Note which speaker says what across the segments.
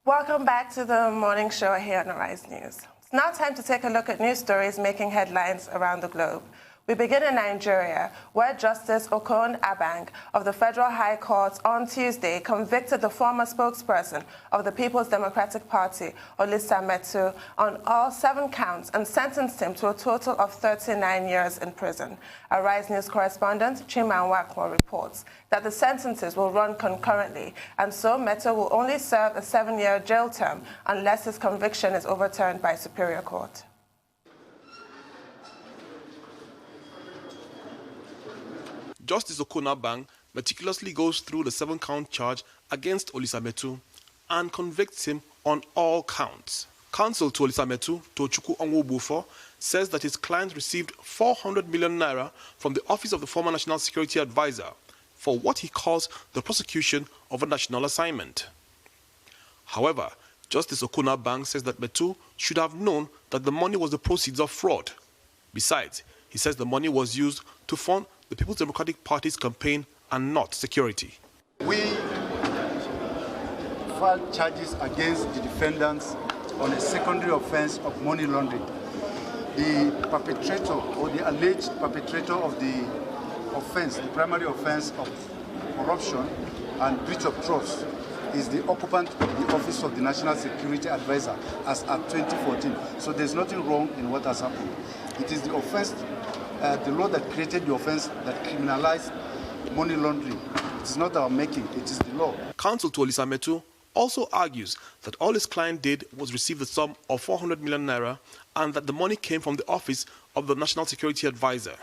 Speaker 1: Welcome back to the morning show here on Arise News. It's now time to take a look at news stories making headlines around the globe. We begin in Nigeria, where Justice Okon Abang of the Federal High Court on Tuesday convicted the former spokesperson of the People's Democratic Party, Olisa Metu, on all 7 counts and sentenced him to a total of 39 years in prison. Arise News correspondent Chima Nwakwo reports that the sentences will run concurrently, and so Metu will only serve a 7-year jail term unless his conviction is overturned by Superior Court.
Speaker 2: Justice Okon Abang meticulously goes through the 7-count charge against Olisa Metu and convicts him on all counts. Counsel to Olisa Metu, Tochukwu Onwobufo, says that his client received 400 million naira from the office of the former National Security Advisor for what he calls the prosecution of a national assignment. However, Justice Okon Abang says that Metu should have known that the money was the proceeds of fraud. Besides, he says the money was used to fund the People's Democratic Party's campaign and not security.
Speaker 3: We filed charges against the defendants on a secondary offense of money laundering. The perpetrator or the alleged perpetrator of the offense, the primary offense of corruption and breach of trust, is the occupant of the office of the National Security Advisor as at 2014. So there's nothing wrong in what has happened. It is the offense, the law that created the offense that criminalized money laundering. It is not our making, it is the law.
Speaker 2: Counsel to Olisa Metu also argues that all his client did was receive the sum of 400 million naira and that the money came from the office of the National Security Advisor.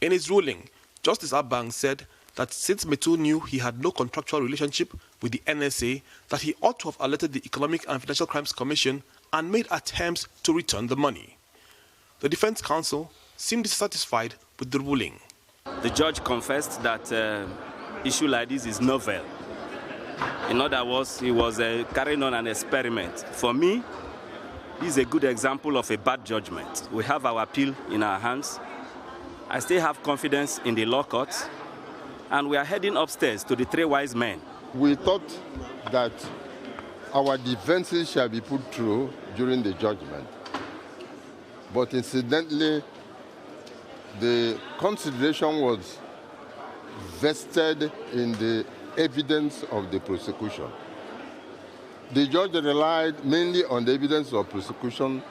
Speaker 2: In his ruling, Justice Abang said that since Metu knew he had no contractual relationship with the NSA, that he ought to have alerted the Economic and Financial Crimes Commission and made attempts to return the money. The defense counsel seemed dissatisfied with the ruling.
Speaker 4: The judge confessed that issue like this is novel. In other words, he was carrying on an experiment. For me, this is a good example of a bad judgment. We have our appeal in our hands. I still have confidence in the law courts, and we are heading upstairs to the 3 wise men.
Speaker 5: We thought that our defenses shall be put through during the judgment. But incidentally, the consideration was vested in the evidence of the prosecution. The judge relied mainly on the evidence of prosecution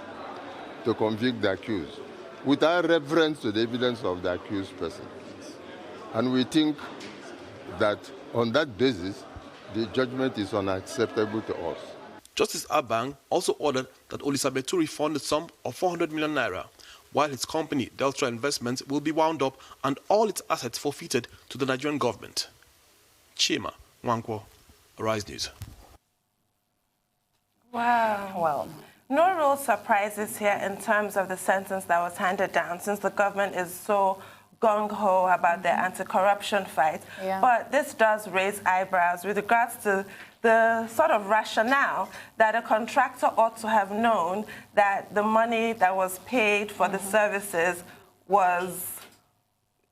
Speaker 5: to convict the accused, without reference to the evidence of the accused person. And we think that on that basis, the judgment is unacceptable to us.
Speaker 2: Justice Abang also ordered that Olisa Metu refund the sum of 400 million naira, while his company, Delta Investments, will be wound up and all its assets forfeited to the Nigerian government. Chima Nwakwo, Arise News.
Speaker 1: Wow. Well, no real surprises here in terms of the sentence that was handed down, since the government is so gung-ho about their anti-corruption fight.
Speaker 6: Yeah.
Speaker 1: But this does raise eyebrows with regards to the sort of rationale that a contractor ought to have known that the money that was paid for the services was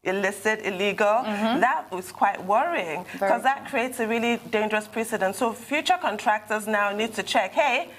Speaker 1: illicit, illegal. That was quite worrying, because that creates a really dangerous precedent. So future contractors now need to check, hey,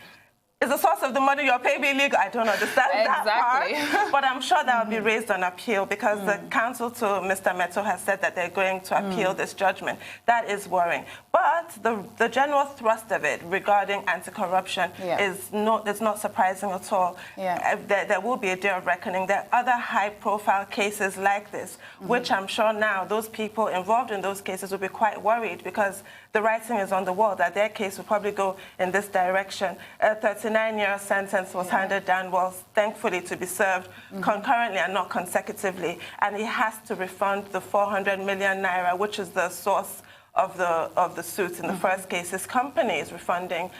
Speaker 1: is the source of the money you're paying me illegal? I don't understand that part. But I'm sure that will be raised on appeal, because the counsel to Mr. Metu has said that they're going to appeal this judgment. That is worrying. But the general thrust of it regarding anti-corruption is not surprising at all. There will be a day of reckoning. There are other high-profile cases like this, which I'm sure now those people involved in those cases will be quite worried, because the writing is on the wall that their case will probably go in this direction. A 39-year sentence was handed down, well, thankfully to be served concurrently and not consecutively, and he has to refund the 400 million naira, which is the source of the suit in the first case. His company is refunding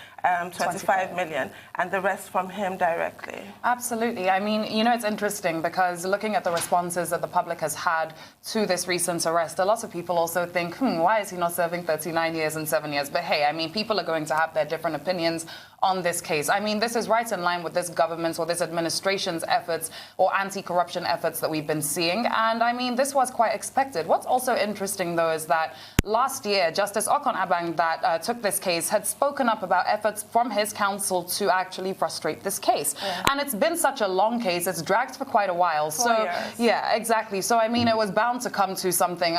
Speaker 1: 25 million, and the rest from him directly.
Speaker 6: Absolutely. I mean, you know, it's interesting because looking at the responses that the public has had to this recent arrest, a lot of people also think, why is he not serving 39 years and 7 years? But hey, I mean, people are going to have their different opinions on this case. I mean, this is right in line with this government's or this administration's efforts or anti-corruption efforts that we've been seeing. And I mean, this was quite expected. What's also interesting, though, is that last year, Justice Okon Abang, that took this case, had spoken up about efforts from his counsel to actually frustrate this case. Yeah. And it's been such a long case. It's dragged for quite a while.
Speaker 1: 4 years.
Speaker 6: Yeah, exactly. So, I mean, it was bound to come to something.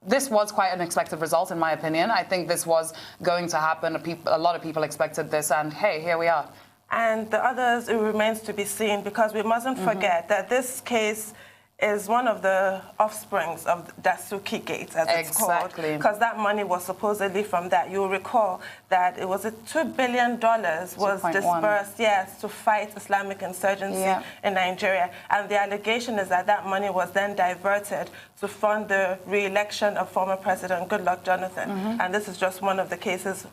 Speaker 6: This was quite an expected result, in my opinion. I think this was going to happen. A lot of people expected this, and hey, here we are.
Speaker 1: And the others, it remains to be seen, because we mustn't forget that this case is one of the offsprings of Dasuki Gate, as it's called, because that money was supposedly from that. You'll recall that it was $2 billion was dispersed, yes, to fight Islamic insurgency in Nigeria. And the allegation is that that money was then diverted to fund the re-election of former President Goodluck Jonathan. And this is just one of the cases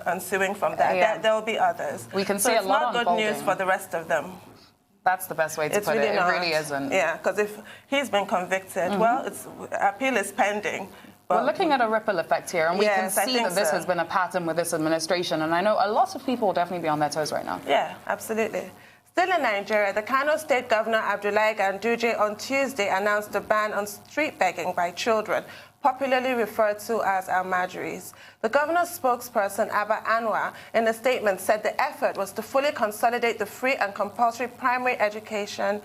Speaker 1: ensuing from that. There will be others.
Speaker 6: We can see a lot
Speaker 1: unfolding. It's not good news for the rest of them.
Speaker 6: That's the best way to put it. It really isn't.
Speaker 1: Yeah, because if he's been convicted, well, appeal is pending.
Speaker 6: We're looking at a ripple effect here, and we can see that this has been a pattern with this administration, and I know a lot of people will definitely be on their toes right now.
Speaker 1: Yeah, absolutely. Still in Nigeria, the Kano State Governor Abdullahi Ganduje on Tuesday announced a ban on street begging by children, popularly referred to as almajiris. The governor's spokesperson, Abba Anwar, in a statement said the effort was to fully consolidate the free and compulsory primary education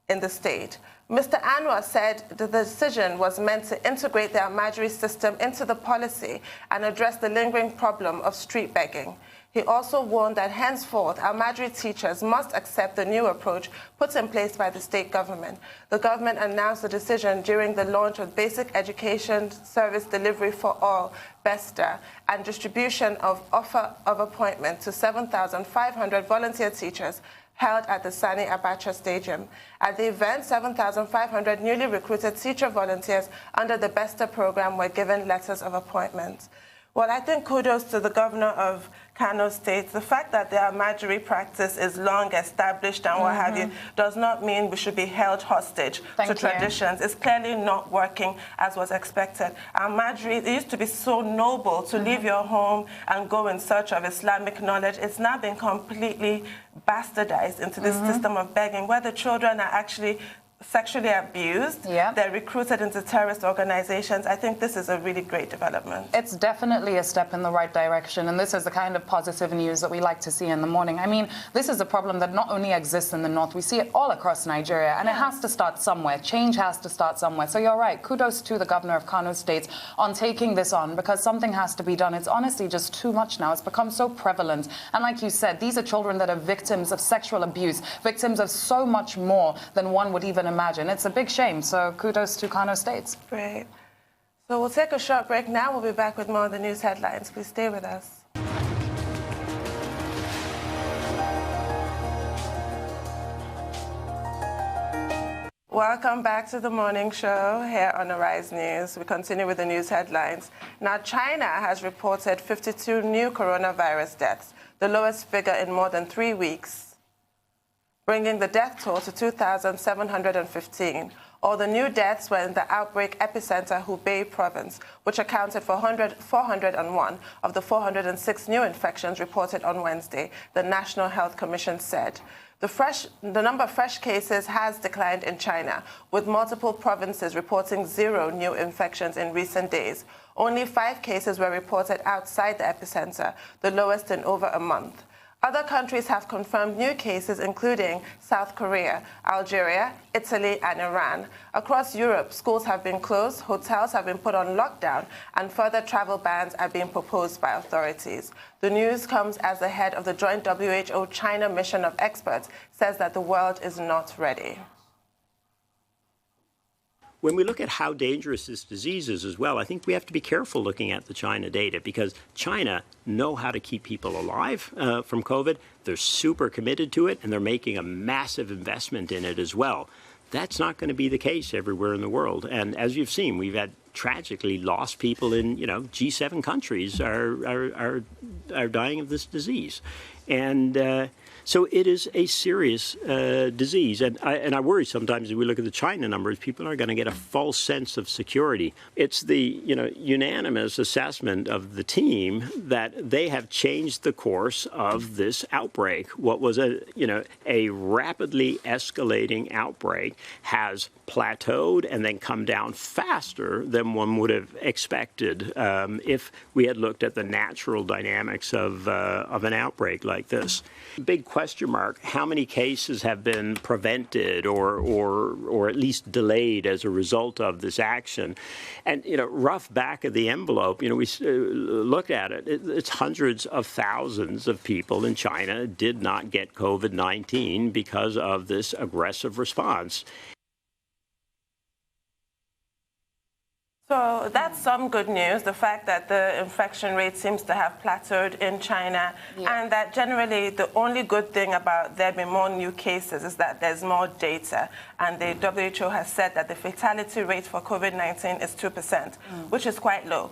Speaker 1: in the state. Mr. Anwar said the decision was meant to integrate the almajiri system into the policy and address the lingering problem of street begging. He also warned that henceforth, almajiri teachers must accept the new approach put in place by the state government. The government announced the decision during the launch of Basic Education Service Delivery for All, BESTA, and distribution of offer of appointment to 7,500 volunteer teachers held at the Sani Abacha Stadium. At the event, 7,500 newly recruited teacher volunteers under the BESTA program were given letters of appointment. Well, I think kudos to the governor of Kano State. The fact that the almajiri practice is long established and what have you does not mean we should be held hostage to traditions. It's clearly not working as was expected. Almajiri, it used to be so noble to leave your home and go in search of Islamic knowledge. It's now been completely bastardized into this system of begging, where the children are actually sexually abused, they're recruited into terrorist organizations. I think this is a really great development.
Speaker 6: It's definitely a step in the right direction, and this is the kind of positive news that we like to see in the morning. I mean, this is a problem that not only exists in the north, we see it all across Nigeria, and it has to start somewhere. Change has to start somewhere. So you're right, kudos to the governor of Kano State on taking this on, because something has to be done. It's honestly just too much now. It's become so prevalent. And like you said, these are children that are victims of sexual abuse, victims of so much more than one would even imagine. It's a big shame, so kudos to Kano State.
Speaker 1: Great. So we'll take a short break now. We'll be back with more of the news headlines. Please stay with us. Welcome back to the morning show here on Arise News. We continue with the news headlines. Now, China has reported 52 new coronavirus deaths, the lowest figure in more than 3 weeks, bringing the death toll to 2,715. All the new deaths were in the outbreak epicenter Hubei province, which accounted for 401 of the 406 new infections reported on Wednesday, the National Health Commission said. The number of fresh cases has declined in China, with multiple provinces reporting 0 new infections in recent days. Only 5 cases were reported outside the epicenter, the lowest in over a month. Other countries have confirmed new cases, including South Korea, Algeria, Italy, and Iran. Across Europe, schools have been closed, hotels have been put on lockdown, and further travel bans are being proposed by authorities. The news comes as the head of the joint WHO-China mission of experts says that the world is not ready.
Speaker 7: When we look at how dangerous this disease is as well, I think we have to be careful looking at the China data, because China know how to keep people alive from COVID. They're super committed to it, and they're making a massive investment in it as well. That's not going to be the case everywhere in the world. And as you've seen, we've had tragically lost people in, G7 countries are dying of this disease. And so it is a serious disease. And I worry sometimes if we look at the China numbers, people are going to get a false sense of security. It's the, unanimous assessment of the team that they have changed the course of this outbreak. What was a rapidly escalating outbreak has plateaued and then come down faster than one would have expected if we had looked at the natural dynamics of an outbreak like this. Big question mark, how many cases have been prevented or at least delayed as a result of this action? And, rough back of the envelope, we looked at it. It's hundreds of thousands of people in China did not get COVID-19 because of this aggressive response.
Speaker 1: So that's some good news, the fact that the infection rate seems to have plateaued in China, and that generally the only good thing about there being more new cases is that there's more data. And the WHO has said that the fatality rate for COVID-19 is 2%, which is quite low,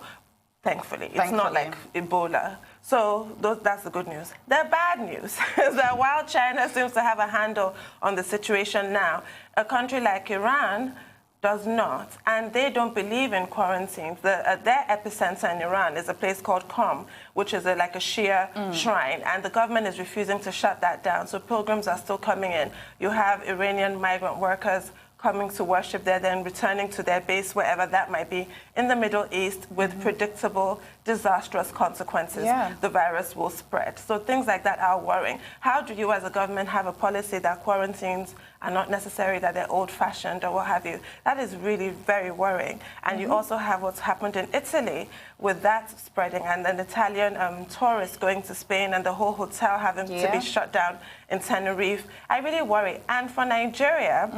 Speaker 1: thankfully. It's not like Ebola. So that's the good news. The bad news is that while China seems to have a handle on the situation now, a country like Iran does not, and they don't believe in quarantines. Their epicenter in Iran is a place called Qom, which is like a Shia shrine, and the government is refusing to shut that down. So pilgrims are still coming in. You have Iranian migrant workers coming to worship there, then returning to their base, wherever that might be, in the Middle East with predictable, disastrous consequences. The virus will spread. So things like that are worrying. How do you as a government have a policy that quarantines are not necessary, that they're old-fashioned or what have you? That is really very worrying. And you also have what's happened in Italy with that spreading, and an Italian tourist going to Spain and the whole hotel having to be shut down in Tenerife. I really worry. And for Nigeria,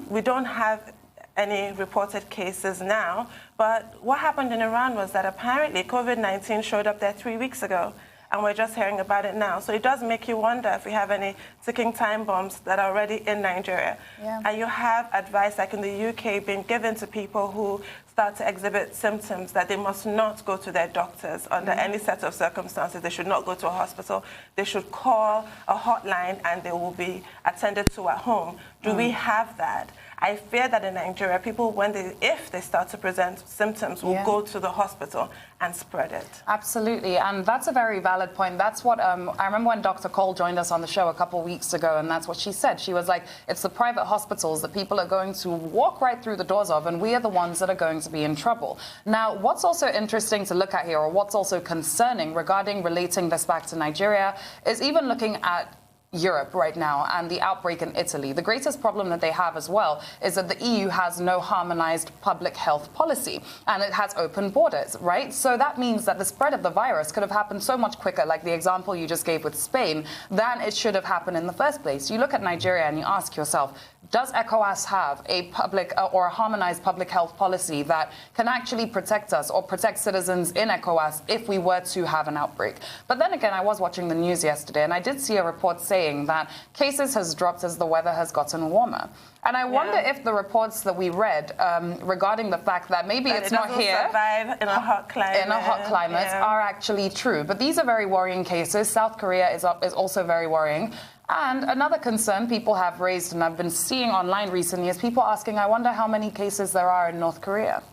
Speaker 1: we don't have any reported cases now, but what happened in Iran was that apparently COVID-19 showed up there 3 weeks ago, and we're just hearing about it now. So it does make you wonder if we have any ticking time bombs that are already in Nigeria. And you have advice, like in the UK, being given to people who start to exhibit symptoms that they must not go to their doctors under any set of circumstances. They should not go to a hospital. They should call a hotline and they will be attended to at home. Do we have that? I fear that in Nigeria, people, if they start to present symptoms, will go to the hospital and spread it.
Speaker 6: Absolutely, and that's a very valid point. That's what, I remember when Dr. Cole joined us on the show a couple of weeks ago, and that's what she said. She was like, it's the private hospitals that people are going to walk right through the doors of, and we are the ones that are going to be in trouble. Now, what's also interesting to look at here, or what's also concerning regarding relating this back to Nigeria, is even looking at Europe right now and the outbreak in Italy. The greatest problem that they have as well is that the EU has no harmonized public health policy, and it has open borders, right? So that means that the spread of the virus could have happened so much quicker, like the example you just gave with Spain, than it should have happened in the first place. You look at Nigeria and you ask yourself, does ECOWAS have a public or a harmonized public health policy that can actually protect us or protect citizens in ECOWAS if we were to have an outbreak? But then again, I was watching the news yesterday and I did see a report saying that cases has dropped as the weather has gotten warmer. And I wonder if the reports that we read regarding the fact that maybe it's not here
Speaker 1: survive in a hot climate,
Speaker 6: are actually true. But these are very worrying cases. South Korea is also very worrying. And another concern people have raised, and I've been seeing online recently, is people asking, I wonder how many cases there are in North Korea.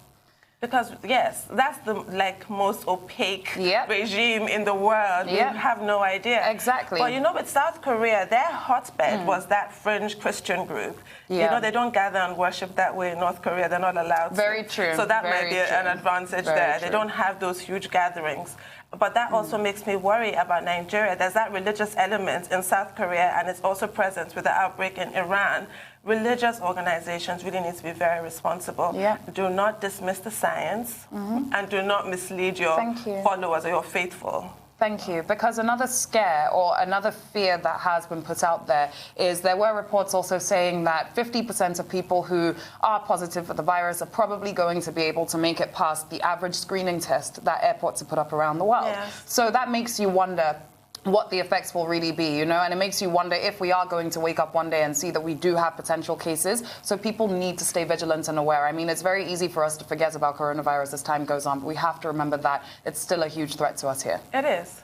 Speaker 1: Because, yes, that's the most opaque regime in the world. You have no idea.
Speaker 6: Exactly.
Speaker 1: But, with South Korea, their hotbed was that fringe Christian group. They don't gather and worship that way in North Korea. They're not allowed to.
Speaker 6: Very true.
Speaker 1: So that might be an advantage there. They don't have those huge gatherings. But that also makes me worry about Nigeria. There's that religious element in South Korea, and it's also present with the outbreak in Iran. Religious organizations really need to be very responsible. Do not dismiss the science, and do not mislead your followers or your faithful.
Speaker 6: Thank you. Because another scare or another fear that has been put out there is there were reports also saying that 50% of people who are positive for the virus are probably going to be able to make it past the average screening test that airports have put up around the world. So that makes you wonder, what the effects will really be, you know, and it makes you wonder if we are going to wake up one day and see that we do have potential cases. So people need to stay vigilant and aware. I mean, it's very easy for us to forget about coronavirus as time goes on, but we have to remember that it's still a huge threat to us here.
Speaker 1: It is.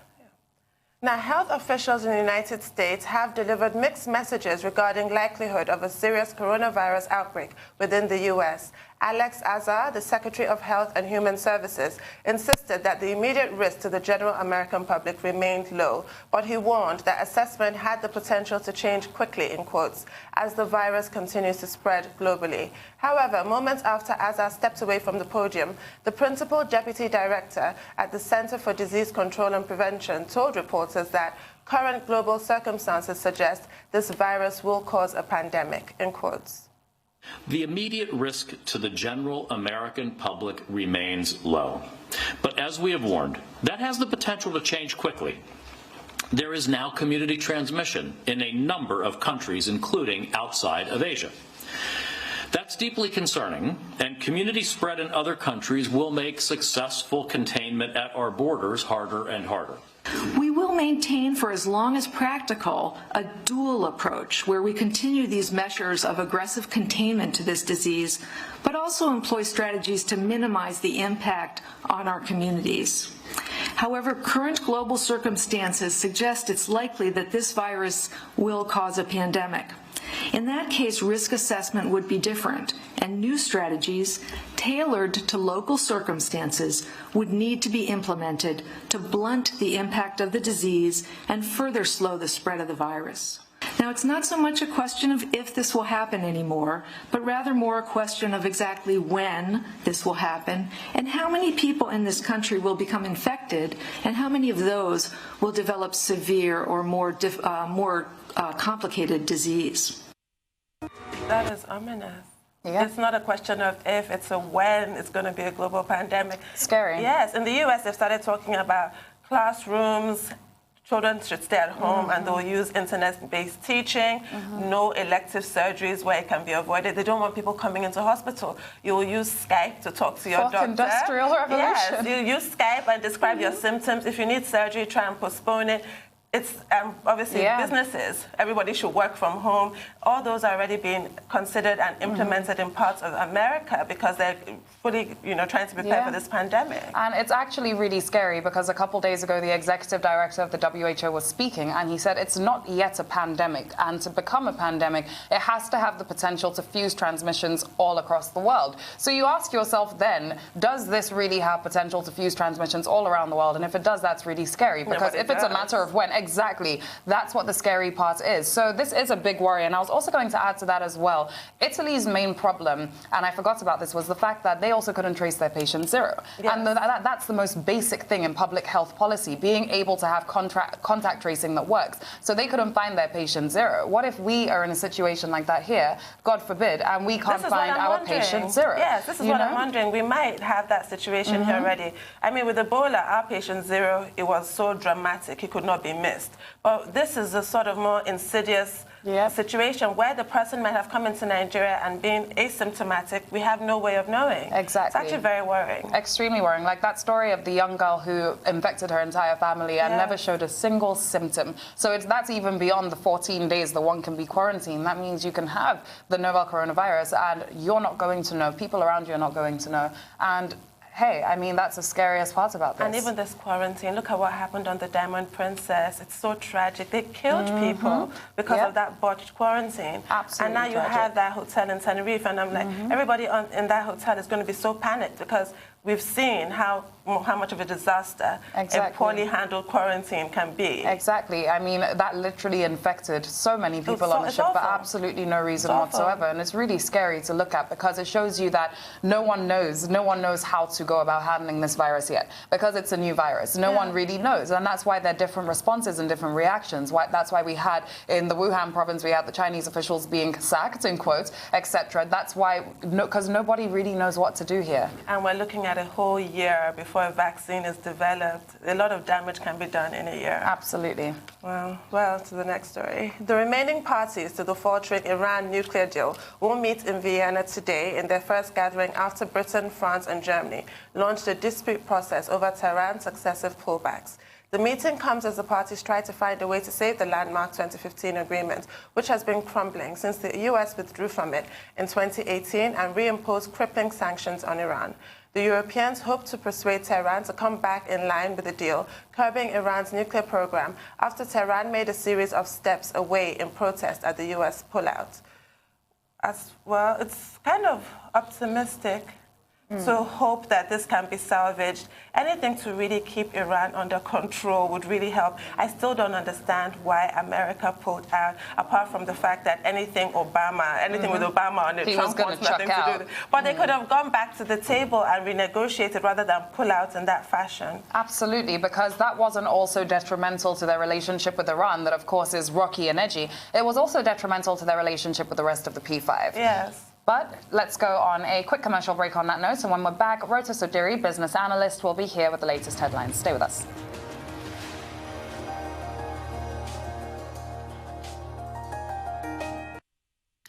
Speaker 1: Now, health officials in the United States have delivered mixed messages regarding likelihood of a serious coronavirus outbreak within the U.S. Alex Azar, the Secretary of Health and Human Services, insisted that the immediate risk to the general American public remained low, but he warned that assessment had the potential to change quickly, in quotes, as the virus continues to spread globally. However, moments after Azar stepped away from the podium, the principal deputy director at the Center for Disease Control and Prevention told reporters that current global circumstances suggest this virus will cause a pandemic, in quotes.
Speaker 8: The immediate risk to the general American public remains low. But as we have warned, that has the potential to change quickly. There is now community transmission in a number of countries, including outside of Asia. That's deeply concerning, and community spread in other countries will make successful containment at our borders harder and harder.
Speaker 9: We will maintain for as long as practical a dual approach where we continue these measures of aggressive containment to this disease, but also employ strategies to minimize the impact on our communities. However, current global circumstances suggest it's likely that this virus will cause a pandemic. In that case, risk assessment would be different, and new strategies tailored to local circumstances would need to be implemented to blunt the impact of the disease and further slow the spread of the virus. Now, it's not so much a question of if this will happen anymore, but rather more a question of exactly when this will happen and how many people in this country will become infected and how many of those will develop severe or more complicated disease.
Speaker 1: That is ominous.
Speaker 6: Yeah.
Speaker 1: It's not a question of if, it's a when it's going to be a global pandemic.
Speaker 6: Scary.
Speaker 1: Yes, in the U.S. they've started talking about classrooms, children should stay at home and they'll use internet-based teaching, no elective surgeries where it can be avoided. They don't want people coming into hospital. You'll use Skype to talk to your doctor.
Speaker 6: Industrial revolution.
Speaker 1: Yes, you use Skype and describe your symptoms. If you need surgery, try and postpone it. It's obviously businesses. Everybody should work from home. All those are already being considered and implemented in parts of America because they're fully, trying to prepare for this pandemic.
Speaker 6: And it's actually really scary because a couple days ago, the executive director of the WHO was speaking, and he said it's not yet a pandemic. And to become a pandemic, it has to have the potential to fuse transmissions all across the world. So you ask yourself then, does this really have potential to fuse transmissions all around the world? And if it does, that's really scary because if it's a matter of when, exactly, that's what the scary part is. So this is a big worry. And I was also going to add to that as well. Italy's main problem, and I forgot about this, was the fact that they also couldn't trace their patient zero. Yes. And that's the most basic thing in public health policy, being able to have contact tracing that works. So they couldn't find their patient zero. What if we are in a situation like that here, God forbid, and we can't find our patient zero?
Speaker 1: Yes, this is what I'm wondering. We might have that situation here already. I mean, with Ebola, our patient zero, it was so dramatic, it could not be missed. But this is a sort of more insidious situation where the person might have come into Nigeria and being asymptomatic, we have no way of knowing.
Speaker 6: Exactly.
Speaker 1: It's actually very worrying.
Speaker 6: Extremely worrying. Like that story of the young girl who infected her entire family and never showed a single symptom. So that's even beyond the 14 days that one can be quarantined. That means you can have the novel coronavirus and you're not going to know. People around you are not going to know. And hey, I mean, that's the scariest part about this.
Speaker 1: And even this quarantine, look at what happened on the Diamond Princess. It's so tragic. They killed people because of that botched quarantine.
Speaker 6: Absolutely.
Speaker 1: And now you have that hotel in Tenerife, and I'm like, everybody in that hotel is going to be so panicked because we've seen how much of a disaster a poorly handled quarantine can be.
Speaker 6: Exactly. I mean, that literally infected so many people on the ship for absolutely no reason whatsoever. And it's really scary to look at because it shows you that no one knows how to go about handling this virus yet because it's a new virus. No one really knows. And that's why there are different responses and different reactions. That's why we had in the Wuhan province, we had the Chinese officials being sacked, in quotes, etc. That's why, because nobody really knows what to do here.
Speaker 1: And we're looking at a whole year before a vaccine is developed. A lot of damage can be done in a year.
Speaker 6: Absolutely.
Speaker 1: Well, to the next story. The remaining parties to the faltering Iran nuclear deal will meet in Vienna today in their first gathering after Britain, France and Germany launched a dispute process over Tehran's successive pullbacks. The meeting comes as the parties try to find a way to save the landmark 2015 agreement, which has been crumbling since the US withdrew from it in 2018 and reimposed crippling sanctions on Iran. The Europeans hope to persuade Tehran to come back in line with the deal, curbing Iran's nuclear program after Tehran made a series of steps away in protest at the US pullout. As well, it's kind of optimistic to hope that this can be salvaged. Anything to really keep Iran under control would really help. I still don't understand why America pulled out, apart from the fact that anything with Obama on it, Trump wants nothing to do with it. But they could have gone back to the table and renegotiated rather than pull out in that fashion.
Speaker 6: Absolutely, because that wasn't also detrimental to their relationship with Iran, that of course is rocky and edgy. It was also detrimental to their relationship with the rest of the P5.
Speaker 1: Yes.
Speaker 6: But let's go on a quick commercial break on that note. And when we're back, Rota Sodiri, business analyst, will be here with the latest headlines. Stay with us.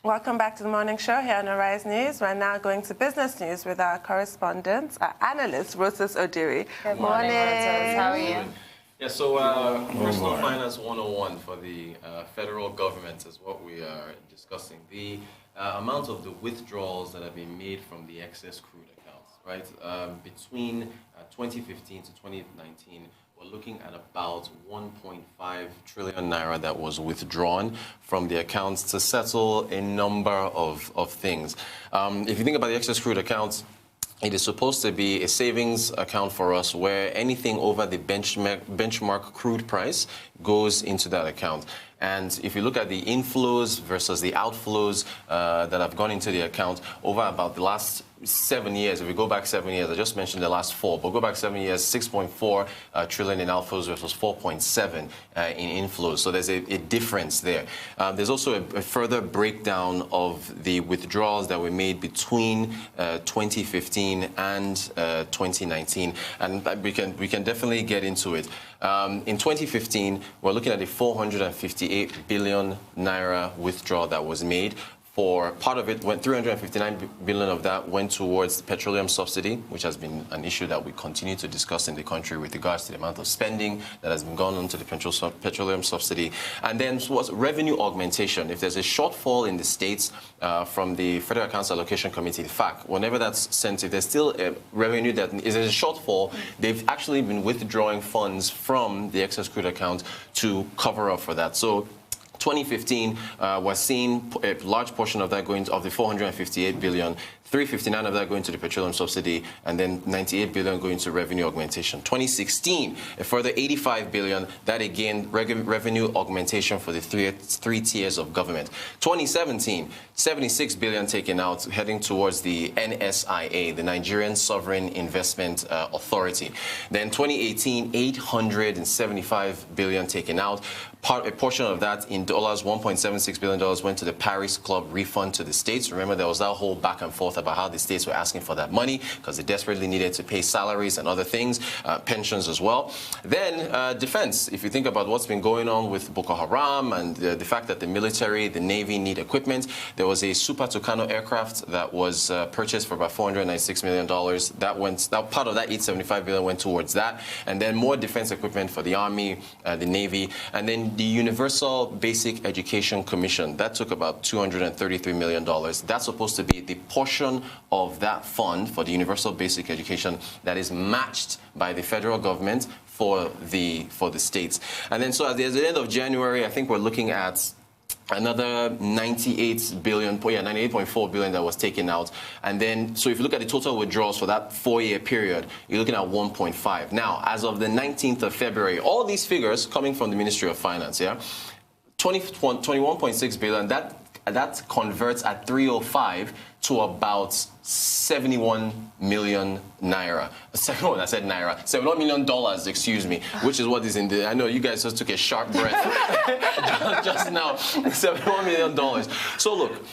Speaker 1: Welcome back to the morning show here on Arise News. We're now going to business news with our correspondent, our analyst, Rota Sodiri.
Speaker 6: Good morning, Rota. How are you?
Speaker 10: Yeah, so personal finance 101 for the federal government is what we are discussing. The amount of the withdrawals that have been made from the excess crude accounts, right? Between 2015 to 2019, we're looking at about 1.5 trillion naira that was withdrawn from the accounts to settle a number of things. If you think about the excess crude accounts, it is supposed to be a savings account for us where anything over the benchmark crude price goes into that account. And if you look at the inflows versus the outflows that have gone into the account over about the last 7 years, if we go back 7 years, I just mentioned the last 4, but go back 7 years, 6.4 trillion in outflows versus 4.7 in inflows. So there's a difference there. There's also a further breakdown of the withdrawals that were made between 2015 and 2019, and we can definitely get into it. In 2015, we're looking at a 458 billion naira withdrawal that was made. For part of it, 359 billion of that went towards petroleum subsidy, which has been an issue that we continue to discuss in the country with regards to the amount of spending that has been gone into the petroleum subsidy. And then was revenue augmentation. If there's a shortfall in the states from the Federal Accounts Allocation Committee, the FAC, whenever that's sent, if there's still a revenue that is a shortfall, they've actually been withdrawing funds from the excess crude account to cover up for that. So 2015 was seeing a large portion of that going of the 458 billion, 359 of that going to the petroleum subsidy, and then 98 billion going to revenue augmentation. 2016, a further 85 billion, that again, revenue augmentation for the three tiers of government. 2017, 76 billion taken out, heading towards the NSIA, the Nigerian Sovereign Investment Authority. Then 2018, 875 billion taken out. A portion of that in dollars, $1.76 billion went to the Paris Club refund to the states. Remember, there was that whole back and forth about how the states were asking for that money because they desperately needed to pay salaries and other things, pensions as well. Then defense. If you think about what's been going on with Boko Haram and the fact that the military, the Navy need equipment, there was a Super Tucano aircraft that was purchased for about $496 million. That part of that 875 billion went towards that. And then more defense equipment for the Army, the Navy, and then the Universal Basic Education Commission, that took about $233 million. That's supposed to be the portion of that fund for the Universal Basic Education that is matched by the federal government for the states. And then so at the end of January, I think we're looking at another 98 billion, 98.4 billion that was taken out. And then, so if you look at the total withdrawals for that 4-year period, you're looking at 1.5. Now, as of the 19th of February, all these figures coming from the Ministry of Finance, 21.6 billion, that converts at 305 to about 71 million naira. I said naira. $71 million, excuse me, which is what is in the, I know you guys just took a sharp breath just now, $71 million. So look,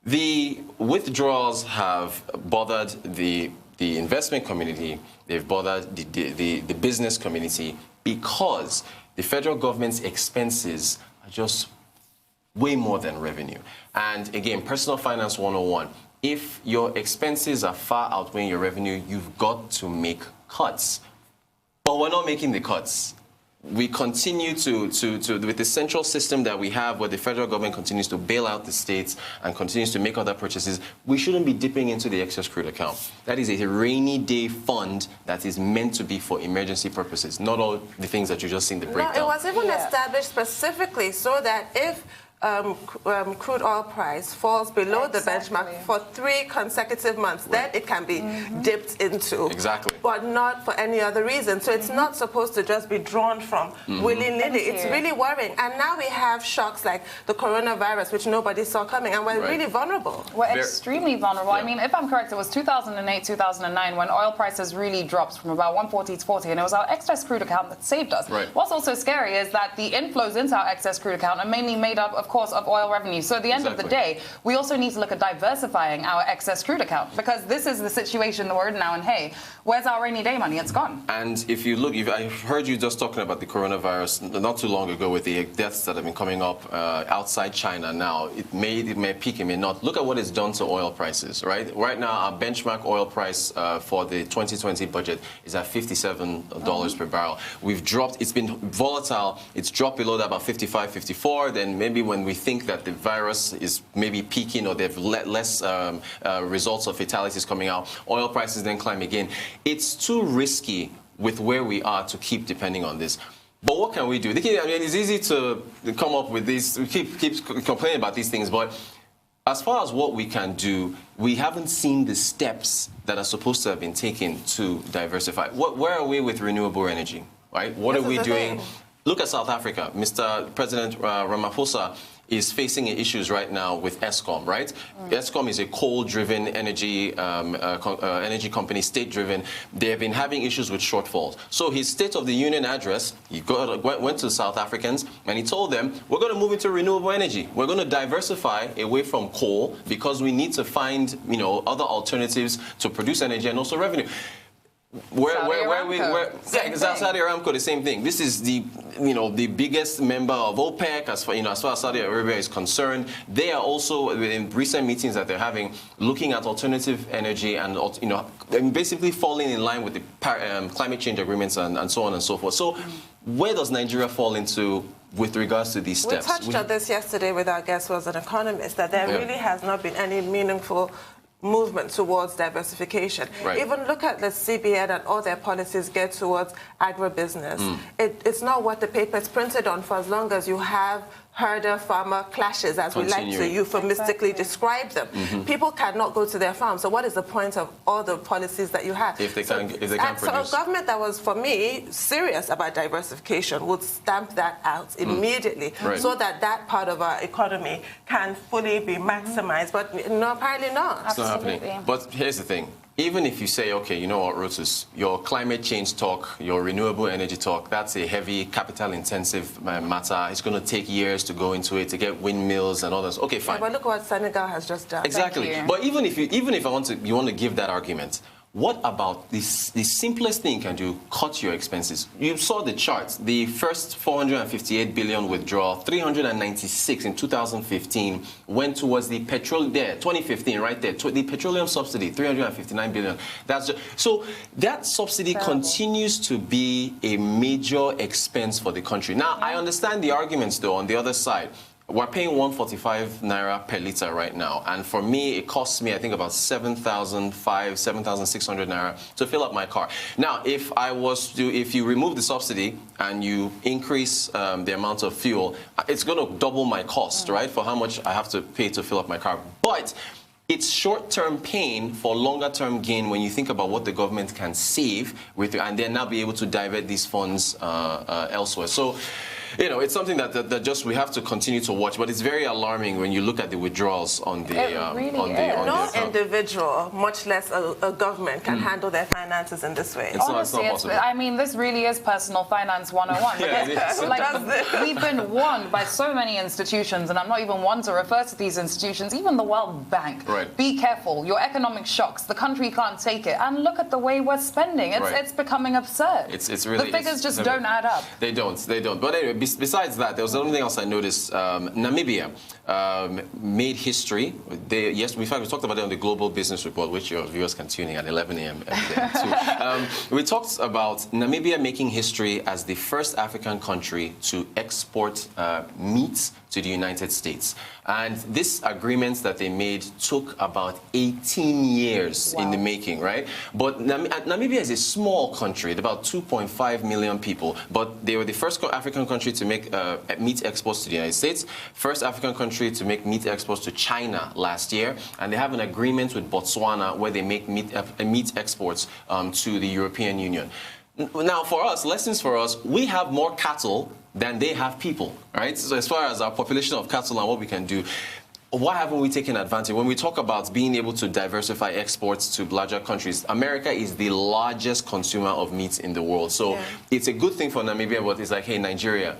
Speaker 10: the withdrawals have bothered the investment community, they've bothered the business community because the federal government's expenses are just way more than revenue. And again, personal finance 101, if your expenses are far outweighing your revenue, you've got to make cuts. But we're not making the cuts. we continue with the central system that we have, where the federal government continues to bail out the states and continues to make other purchases, we shouldn't be dipping into the excess crude account. That is a rainy day fund that is meant to be for emergency purposes, not all the things that you just seen the breakdown.
Speaker 1: No, it was even established specifically so that if crude oil price falls below the benchmark for 3 consecutive months, then it can be dipped into.
Speaker 10: Exactly.
Speaker 1: But not for any other reason. So it's not supposed to just be drawn from willy-nilly. It's really worrying. And now we have shocks like the coronavirus, which nobody saw coming, and we're really vulnerable.
Speaker 6: We're extremely vulnerable. I mean, if I'm correct, it was 2008, 2009 when oil prices really dropped from about 140 to 40, and it was our excess crude account that saved us. What's also scary is that the inflows into our excess crude account are mainly made up, of course, of oil revenue. So at the end of the day, we also need to look at diversifying our excess crude account, because this is the situation that we're in now. And hey, where's our rainy day money? It's gone.
Speaker 10: And if you look, I heard you just talking about the coronavirus not too long ago with the deaths that have been coming up outside China now. It may peak, it may not. Look at what it's done to oil prices, right? Right now, our benchmark oil price for the 2020 budget is at $57 per barrel. We've dropped, it's been volatile. It's dropped below that, about 55, 54. Then maybe when we think that the virus is maybe peaking or they've less results of fatalities coming out, oil prices then climb again. It's too risky with where we are to keep depending on this. But what can we do? I mean, it's easy to come up with these, we keep complaining about these things, but as far as what we can do, we haven't seen the steps that are supposed to have been taken to diversify. Where are we with renewable energy, right? What are we doing? Look at South Africa. Mr. President Ramaphosa is facing issues right now with Eskom, right? Eskom is a coal-driven energy company, state-driven. They have been having issues with shortfalls. So his State of the Union address, he went to South Africans and he told them, we're going to move into renewable energy. We're going to diversify away from coal because we need to find, other alternatives to produce energy and also revenue. Saudi Aramco, the same thing. This is the biggest member of OPEC as far as Saudi Arabia is concerned. They are also in recent meetings that they're having, looking at alternative energy and basically falling in line with the climate change agreements and so on and so forth. So where does Nigeria fall into with regards to these steps?
Speaker 1: We touched on this yesterday with our guest, who was an economist, that there really has not been any meaningful movement towards diversification. Even look at the CBN and all their policies get towards agribusiness. It's not what the paper is printed on, for as long as you have herder-farmer clashes, as we like to euphemistically describe them. People cannot go to their farm. So what is the point of all the policies that you have? If they can't produce. So a government that was, for me, serious about diversification would stamp that out immediately so that that part of our economy can fully be maximized. But no, apparently not.
Speaker 10: It's not happening. But here's the thing. Even if you say, okay, you know what, Rotus, your climate change talk, your renewable energy talk, that's a heavy capital-intensive matter. It's going to take years to go into it, to get windmills and all this. Okay, fine.
Speaker 1: But look what Senegal has just done.
Speaker 10: Exactly. But even if you want to give that argument, what about the simplest thing you can do? Cut your expenses. You saw the charts. The first 458 billion withdrawal, 396 in 2015 went towards the petrol. There, 2015, right there, the petroleum subsidy, 359 billion. So that subsidy continues to be a major expense for the country. Now, I understand the arguments though on the other side. We're paying 145 naira per litre right now, and for me, it costs me, I think, about 7,600 naira to fill up my car. Now, if you remove the subsidy and you increase the amount of fuel, it's going to double my cost, right, for how much I have to pay to fill up my car. But it's short-term pain for longer-term gain when you think about what the government can save and then now be able to divert these funds elsewhere. So, it's something that just we have to continue to watch, but it's very alarming when you look at the withdrawals on the
Speaker 1: no individual, much less a government, can handle their finances in this way.
Speaker 6: Honestly, it's not possible. I mean, this really is personal finance 101. We've been warned by so many institutions, and I'm not even one to refer to these institutions, even the World Bank. Be careful. Your economic shocks, the country can't take it. And look at the way we're spending. It's becoming absurd.
Speaker 10: It's really,
Speaker 6: the figures just don't add up.
Speaker 10: They don't. But anyway, besides that, there was something else I noticed. Namibia made history. In fact, we talked about it on the Global Business Report, which your viewers can tune in at 11 a.m. We talked about Namibia making history as the first African country to export meat to the United States. And this agreement that they made took about 18 years in the making, right? But Namibia is a small country, about 2.5 million people, but they were the first African country to make meat exports to the United States, first African country to make meat exports to China last year, and they have an agreement with Botswana where they make meat exports to the European Union. Now, for us, lessons for us, we have more cattle than they have people, right? So as far as our population of cattle and what we can do, why haven't we taken advantage? When we talk about being able to diversify exports to larger countries, America is the largest consumer of meat in the world. So it's a good thing for Namibia, but it's like, hey, Nigeria,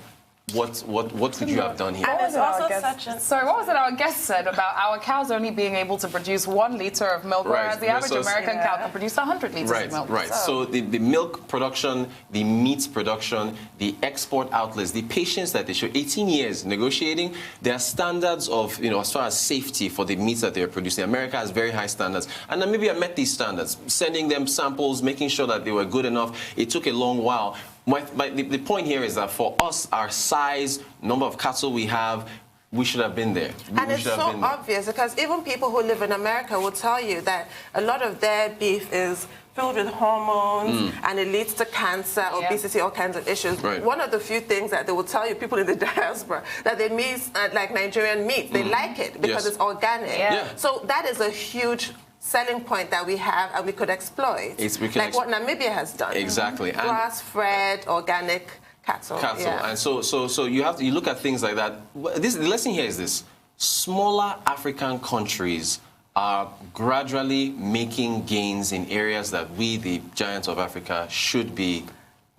Speaker 10: what could you have done here?
Speaker 6: What was it our guest said about our cows only being able to produce 1 liter of milk, whereas the average American cow can produce 100 liters of milk?
Speaker 10: Right. So the milk production, the meat production, the export outlets, the patience that they show, 18 years negotiating, there are standards of, as far as safety for the meats that they're producing. America has very high standards. And Namibia met these standards, sending them samples, making sure that they were good enough. It took a long while. The point here is that for us, our size, number of cattle we have, we should have been there.
Speaker 1: And it's so obvious because even people who live in America will tell you that a lot of their beef is filled with hormones and it leads to cancer, obesity, all kinds of issues.
Speaker 10: Right.
Speaker 1: One of the few things that they will tell you, people in the diaspora, that they miss like Nigerian meat. They like it because it's organic. So that is a huge selling point that we have and we could exploit. Like what Namibia has done.
Speaker 10: Exactly.
Speaker 1: Grass-fed, organic cattle.
Speaker 10: And so you look at things like that. The lesson here is this. Smaller African countries are gradually making gains in areas that we, the giants of Africa, should be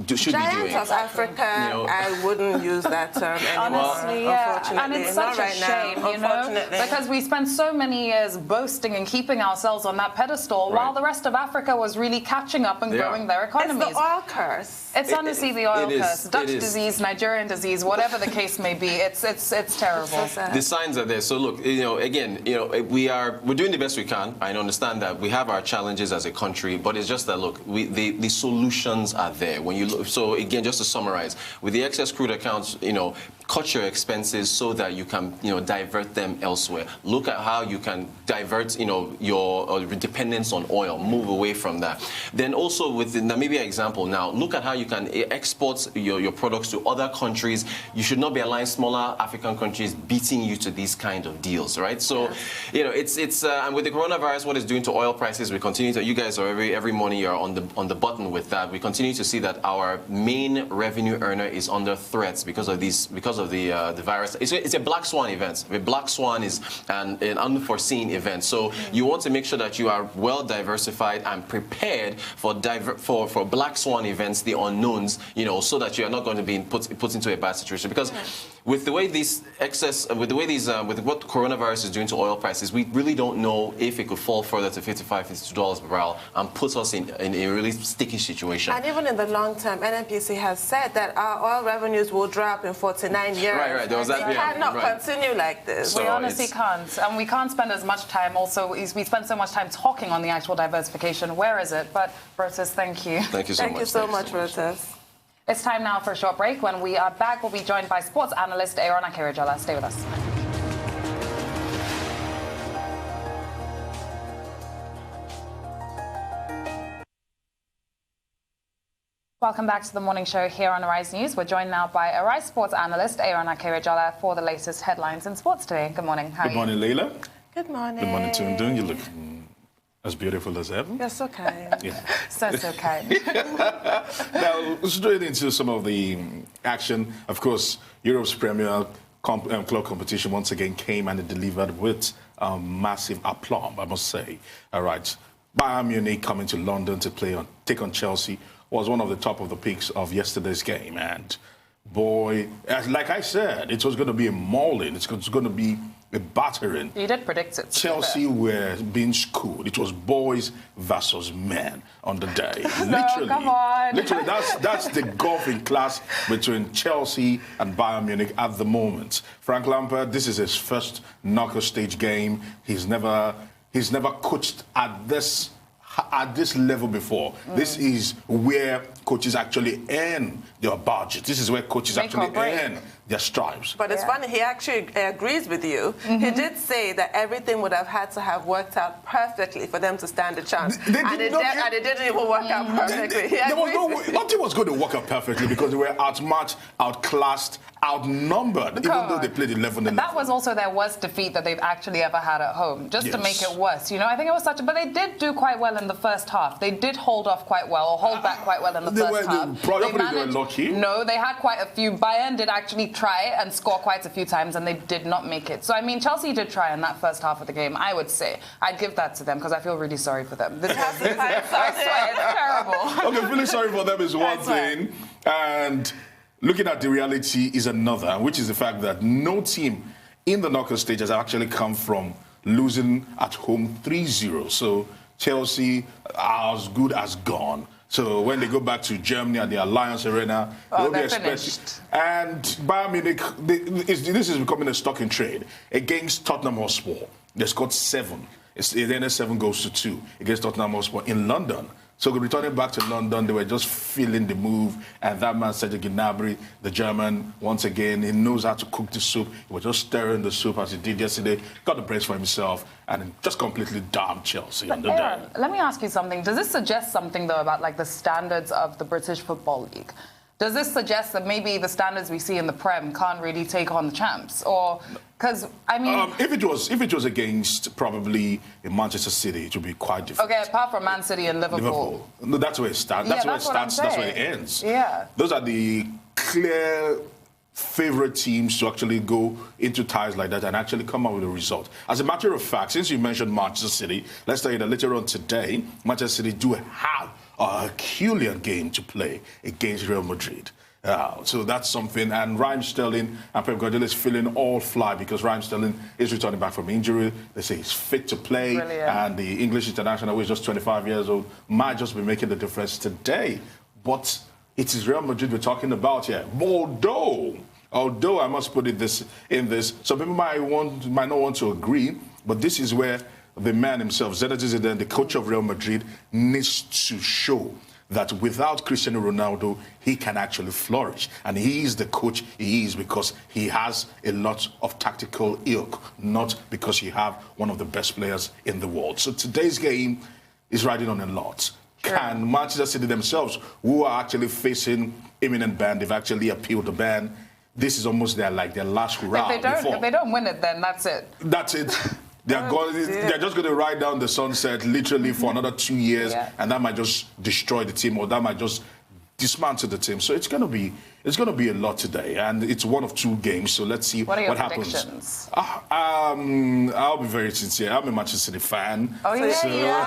Speaker 10: doing.
Speaker 1: Giants of Africa, I wouldn't use that term anymore.
Speaker 6: Honestly, and it's such a shame, because we spent so many years boasting and keeping ourselves on that pedestal while the rest of Africa was really catching up and growing their economies.
Speaker 1: It's the oil curse.
Speaker 6: It's honestly the oil curse. Dutch disease, Nigerian disease, whatever the case may be, it's terrible. So
Speaker 10: the signs are there. So look, again, we're doing the best we can. I understand that we have our challenges as a country, but it's just that look, the solutions are there. When you so again, just to summarize, with the excess crude accounts, cut your expenses so that you can, divert them elsewhere. Look at how you can divert, your dependence on oil, move away from that. Then also with the Namibia example now, look at how you can export your products to other countries. You should not be allowing smaller African countries beating you to these kind of deals, right? So, it's and with the coronavirus, what it's doing to oil prices, we continue to, you guys are every morning you're on the button with that. We continue to see that our main revenue earner is under threats because of the virus. It's a black swan event. A black swan is an unforeseen event. So you want to make sure that you are well diversified and prepared for black swan events, the unknowns, so that you are not going to be put into a bad situation. Because with the way with what coronavirus is doing to oil prices, we really don't know if it could fall further to $52 per barrel and put us in a really sticky situation.
Speaker 1: And even in the long term, NNPC has said that our oil revenues will drop in 49 years.
Speaker 10: Right. There was that.
Speaker 1: We cannot continue like this.
Speaker 6: So we honestly can't. And we can't spend as much time also, we spend so much time talking on the actual diversification. Where is it? But, Rotas, thank you.
Speaker 10: Thank you so much.
Speaker 1: Thank you so much, Rotas.
Speaker 6: It's time now for a short break. When we are back, we'll be joined by sports analyst Aaron Akirijola. Stay with us. Welcome back to the morning show here on Arise News. We're joined now by Arise sports analyst Aaron Akirijola for the latest headlines in sports today. Good morning. How are you?
Speaker 11: Good morning, Leila.
Speaker 1: Good morning.
Speaker 11: Good morning, Tundu. You look as beautiful as ever.
Speaker 1: You're so kind. So kind.
Speaker 11: Now, straight into some of the action. Of course, Europe's Premier Club competition once again came and it delivered with massive aplomb, I must say. All right. Bayern Munich coming to London to take on Chelsea was one of the top of the picks of yesterday's game. And boy, like I said, it was going to be a mauling. It's going to be a battering.
Speaker 6: You did predict it.
Speaker 11: Chelsea were being schooled. It was boys versus men on the day.
Speaker 6: No, come on.
Speaker 11: Literally, that's the gulf in class between Chelsea and Bayern Munich at the moment. Frank Lampard, this is his first knockout stage game. He's never coached at this level before. This is where coaches actually earn their budget. This is where coaches actually earn their stripes.
Speaker 1: But it's funny, he actually agrees with you. He did say that everything would have had to have worked out perfectly for them to stand a chance. And it didn't even work out perfectly.
Speaker 11: Nothing was going to work out perfectly because they were outmatched, outclassed, outnumbered, even though they played 11-11.
Speaker 6: That was also their worst defeat that they've actually ever had at home, just to make it worse. You know, I think it was but they did do quite well in the first half. They did hold off quite well, or hold back quite well in the first half.
Speaker 11: They were lucky.
Speaker 6: No, they had quite a few. Bayern did actually try and score quite a few times, and they did not make it. So, I mean, Chelsea did try in that first half of the game, I would say. I'd give that to them, because I feel really sorry for them. This I swear, it's terrible.
Speaker 11: Okay, feeling sorry for them is one thing, and looking at the reality is another, which is the fact that no team in the knockout stage has actually come from losing at home 3-0. So Chelsea are as good as gone. So when they go back to Germany at the Allianz Arena, they'll be expecting. And Bayern Munich, this is becoming a stock in trade against Tottenham Hotspur. They scored 7. The 7 goes to 2 against Tottenham Hotspur in London. So returning back to London, they were just feeling the move. And that man, Serge Gnabry, the German, once again, he knows how to cook the soup. He was just stirring the soup as he did yesterday, got the praise for himself, and just completely damned Chelsea on the day.
Speaker 6: Let me ask you something. Does this suggest something, though, about like the standards of the British Football League? Does this suggest that maybe the standards we see in the Prem can't really take on the champs? Or, because, I mean...
Speaker 11: if it was against probably Manchester City, it would be quite different.
Speaker 6: Okay, apart from Man City and Liverpool.
Speaker 11: No, that's where it starts. That's where it starts. That's where it ends.
Speaker 6: Yeah.
Speaker 11: Those are the clear favorite teams to actually go into ties like that and actually come out with a result. As a matter of fact, since you mentioned Manchester City, let's tell you that later on today, Manchester City do have a Herculean game to play against Real Madrid. So that's something. And Raheem Sterling and Pep Guardiola is feeling all fly because Raheem Sterling is returning back from injury. They say he's fit to play. Brilliant. And the English international, who is just 25 years old, might just be making the difference today. But it is Real Madrid we're talking about here. Although I must put it in this, some people might not want to agree, but this is where the man himself, Zinedine Zidane, the coach of Real Madrid, needs to show that without Cristiano Ronaldo, he can actually flourish. And he is the coach he is because he has a lot of tactical ilk, not because he have one of the best players in the world. So today's game is riding on a lot. Sure. Can Manchester City themselves, who are actually facing imminent ban, they've actually appealed the ban. This is almost their last hurrah.
Speaker 6: If they don't win it, then that's it.
Speaker 11: That's it. They're just going to ride down the sunset literally for another 2 years, and that might just destroy the team, or that might just dismantle the team. So it's going to be a lot today, and it's one of 2 games. So let's see what happens. I'll be very sincere. I'm a Manchester City fan.
Speaker 6: Oh yeah,
Speaker 11: so,
Speaker 6: yeah.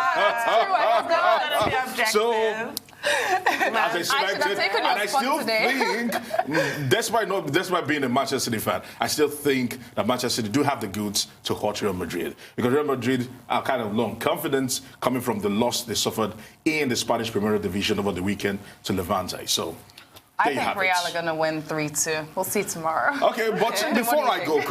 Speaker 6: That's true.
Speaker 11: So. As expected, and I still think, despite being a Manchester City fan, I still think that Manchester City do have the goods to hurt Real Madrid, because Real Madrid are kind of low on confidence coming from the loss they suffered in the Spanish Premier Division over the weekend to Levante. So
Speaker 6: I think Real are going to win 3-2. We'll see tomorrow.
Speaker 11: Okay, but before I go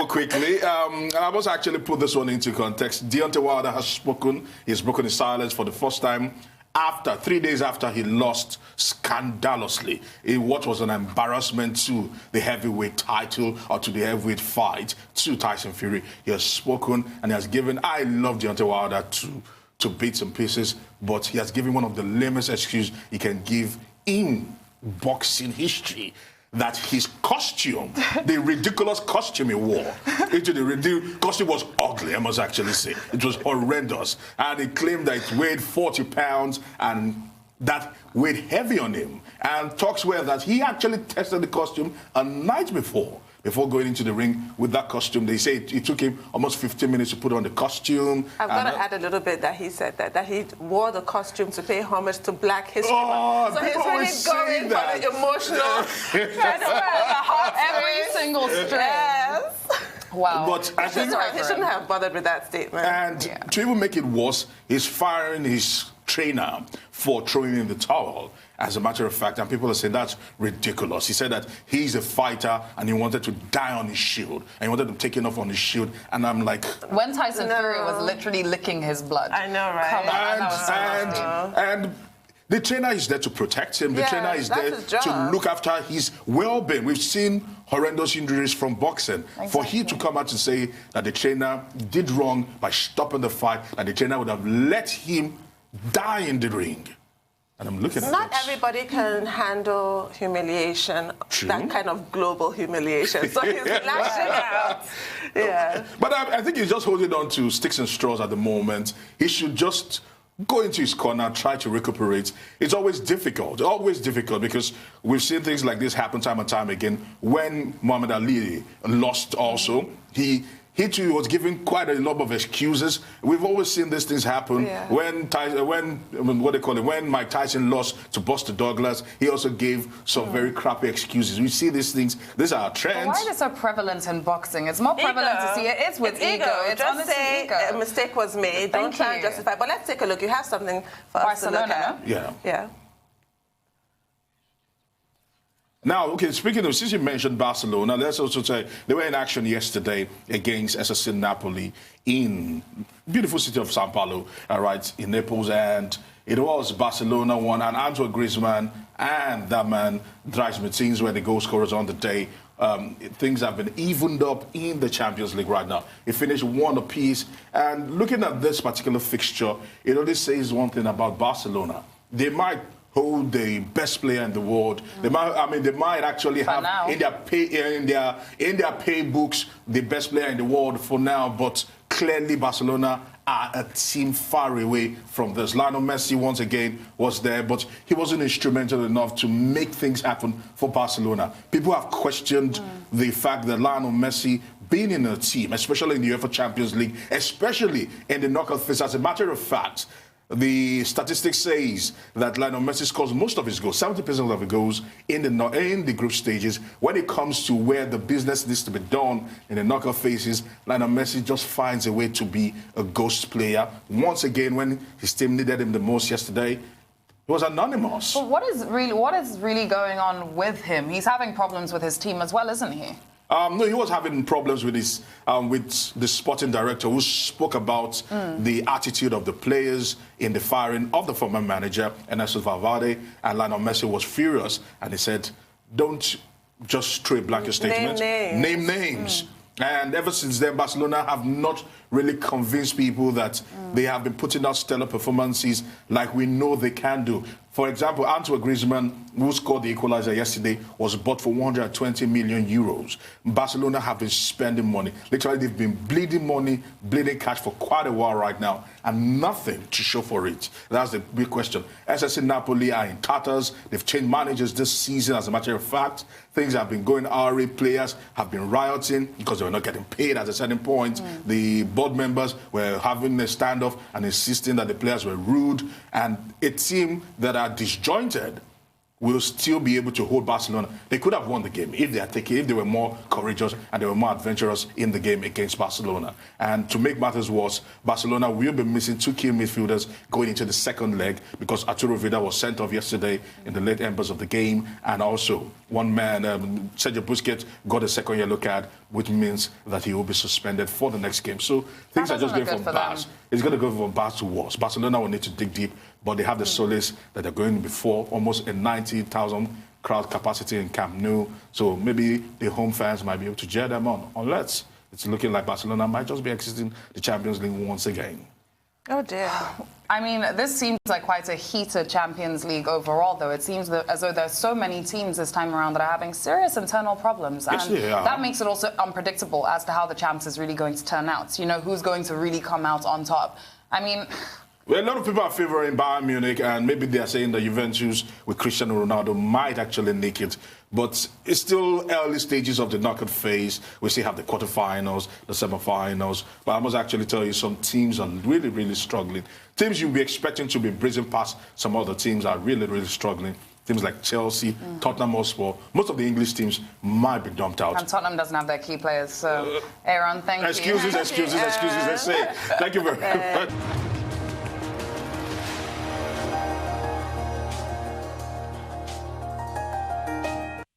Speaker 11: quickly, I must actually put this one into context. Deontay Wilder has spoken. He's broken his silence for the first time after 3 days after he lost scandalously in what was an embarrassment to the heavyweight title, or to the heavyweight fight, to Tyson Fury. He has spoken and he has given. I love Deontay Wilder to bits and pieces, but he has given one of the lamest excuses he can give in boxing history, that his costume, the ridiculous costume he wore, the costume was ugly, I must actually say. It was horrendous. And he claimed that it weighed 40 pounds and that weighed heavy on him. And talks were that he actually tested the costume a night before before going into the ring with that costume. They say it took him almost 15 minutes to put on the costume.
Speaker 1: I've got to add a little bit that he said that he wore the costume to pay homage to Black History
Speaker 11: Oh,
Speaker 1: Month. So he's
Speaker 11: people
Speaker 1: really
Speaker 11: always say
Speaker 1: going
Speaker 11: that.
Speaker 1: for the emotional, trying to wear the heart
Speaker 6: Every single string.
Speaker 1: Yes.
Speaker 6: Wow.
Speaker 11: But I think,
Speaker 1: He shouldn't have bothered with that statement.
Speaker 11: and to even make it worse, he's firing his trainer for throwing in the towel. As a matter of fact, and people are saying that's ridiculous. He said that he's a fighter and he wanted to die on his shield, and he wanted to take it off on his shield. And I'm like,
Speaker 6: When Tyson Fury was literally licking his blood.
Speaker 1: I know, right?
Speaker 6: Come on, that was so nasty.
Speaker 11: and the trainer is there to protect him. The
Speaker 1: Yeah,
Speaker 11: trainer is
Speaker 1: that's
Speaker 11: there
Speaker 1: his
Speaker 11: to
Speaker 1: job.
Speaker 11: look after his well-being. We've seen horrendous injuries from boxing. For him to come out and say that the trainer did wrong by stopping the fight, that the trainer would have let him die in the ring. And I'm looking at
Speaker 1: Not
Speaker 11: this.
Speaker 1: everybody can handle humiliation,
Speaker 11: True.
Speaker 1: that kind of global humiliation. So he's lashing out. Yeah.
Speaker 11: But I think he's just holding on to sticks and straws at the moment. He should just go into his corner, try to recuperate. It's always difficult because we've seen things like this happen time and time again. When Muhammad Ali lost also, he too was giving quite a lot of excuses. We've always seen these things happen.
Speaker 1: Yeah.
Speaker 11: When Mike Tyson lost to Buster Douglas, he also gave some very crappy excuses. We see these things. These are trends.
Speaker 6: Why is it so prevalent in boxing? It's more prevalent to see it. It's with ego. It's
Speaker 1: Just
Speaker 6: honestly
Speaker 1: say
Speaker 6: ego.
Speaker 1: a mistake was made. Don't try and justify. But let's take a look. You have something for us to look at.
Speaker 11: Yeah.
Speaker 1: Yeah.
Speaker 11: Now, okay, speaking of, since you mentioned Barcelona, let's also say they were in action yesterday against SSC Napoli in beautiful city of Sao Paulo, right, in Naples, and it was Barcelona won, and Antoine Griezmann and that man, Dries Mertens, were the goal scorers on the day. Things have been evened up in the Champions League right now. It finished 1 apiece, and looking at this particular fixture, it only says one thing about Barcelona. They might hold the best player in the world. They might actually have in their pay books the best player in the world for now, but clearly Barcelona are a team far away from this. Lionel Messi once again was there, but he wasn't instrumental enough to make things happen for Barcelona. People have questioned the fact that Lionel Messi being in a team, especially in the UEFA Champions League, especially in the knockout phase. As a matter of fact, the statistics says that Lionel Messi scores most of his goals, 70% of the goals in the group stages. When it comes to where the business needs to be done in the knockout phases, Lionel Messi just finds a way to be a ghost player. Once again, when his team needed him the most yesterday, he was anonymous.
Speaker 6: But what is really going on with him? He's having problems with his team as well, isn't he?
Speaker 11: No, he was having problems with his with the sporting director, who spoke about the attitude of the players in the firing of the former manager, Ernesto Valverde, and Lionel Messi was furious, and he said, "Don't just throw a blanket statement. Name names." And ever since then, Barcelona have not really convinced people that they have been putting out stellar performances like we know they can do. For example, Antoine Griezmann, who scored the equalizer yesterday, was bought for 120 million euros. Barcelona have been spending money. Literally, they've been bleeding money, bleeding cash for quite a while right now, and nothing to show for it. That's the big question. SSC Napoli are in tatters. They've changed managers this season, as a matter of fact. Things have been going our way. Players have been rioting because they were not getting paid at a certain point. The board members were having a standoff and insisting that the players were rude. And a team that are disjointed will still be able to hold Barcelona. They could have won the game if they were more courageous and they were more adventurous in the game against Barcelona. And to make matters worse, Barcelona will be missing 2 key midfielders going into the second leg because Arturo Vidal was sent off yesterday in the late embers of the game, and also one man, Sergio Busquets, got a second yellow card, which means that he will be suspended for the next game. So things are just going from bad. It's going to go from bad to worse. Barcelona will need to dig deep, but they have the solace that they're going before almost a 90,000 crowd capacity in Camp Nou. So maybe the home fans might be able to cheer them on, unless it's looking like Barcelona might just be exiting the Champions League once again.
Speaker 1: Oh, dear.
Speaker 6: I mean, this seems like quite a heated Champions League overall, though. It seems as though there's so many teams this time around that are having serious internal problems. And that makes it also unpredictable as to how the champs is really going to turn out. You know, who's going to really come out on top. I mean,
Speaker 11: Well, a lot of people are favoring Bayern Munich, and maybe they are saying that Juventus with Cristiano Ronaldo might actually nick it. But it's still early stages of the knockout phase. We still have the quarterfinals, the semifinals. But I must actually tell you, some teams are really, really struggling. Teams you'll be expecting to be breezing past some other teams are really, really struggling. Teams like Chelsea, Tottenham Hotspur, most of the English teams might be dumped out.
Speaker 6: And Tottenham doesn't have their key players, so Aaron, thank you.
Speaker 11: Excuses, let's say. Thank you very much.